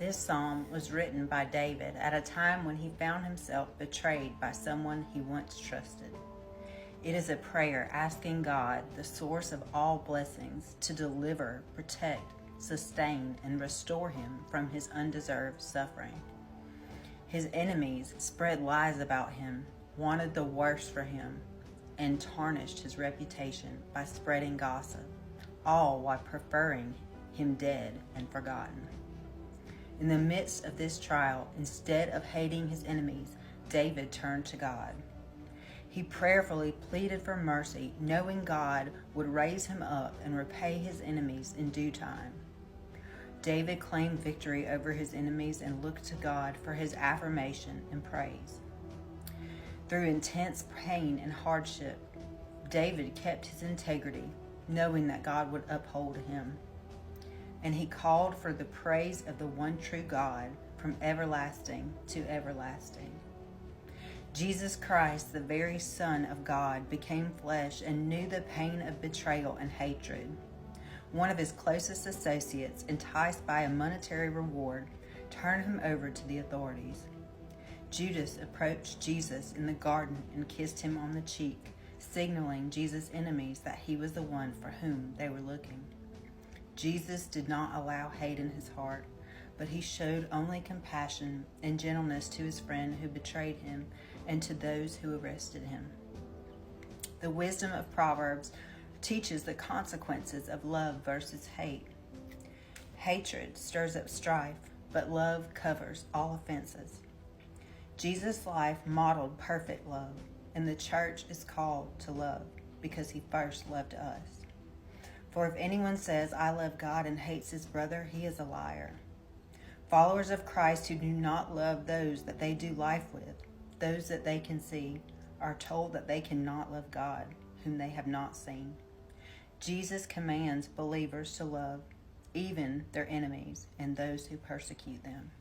This psalm was written by David at a time when he found himself betrayed by someone he once trusted. It is a prayer asking God, the source of all blessings, to deliver, protect, sustain, and restore him from his undeserved suffering. His enemies spread lies about him, wanted the worst for him, and tarnished his reputation by spreading gossip, all while preferring him dead and forgotten. In the midst of this trial, instead of hating his enemies, David turned to God. He prayerfully pleaded for mercy, knowing God would raise him up and repay his enemies in due time. David claimed victory over his enemies and looked to God for his affirmation and praise. Through intense pain and hardship, David kept his integrity, knowing that God would uphold him. And he called for the praise of the one true God from everlasting to everlasting. Jesus Christ, the very Son of God, became flesh and knew the pain of betrayal and hatred. One of his closest associates, enticed by a monetary reward, turned him over to the authorities. Judas approached Jesus in the garden and kissed him on the cheek, signaling Jesus' enemies that he was the one for whom they were looking. Jesus did not allow hate in his heart, but he showed only compassion and gentleness to his friend who betrayed him and to those who arrested him. The wisdom of Proverbs teaches the consequences of love versus hate. Hatred stirs up strife, but love covers all offenses. Jesus' life modeled perfect love, and the church is called to love because he first loved us. For if anyone says, "I love God," and hates his brother, he is a liar. Followers of Christ who do not love those that they do life with, those that they can see, are told that they cannot love God, whom they have not seen. Jesus commands believers to love even their enemies and those who persecute them.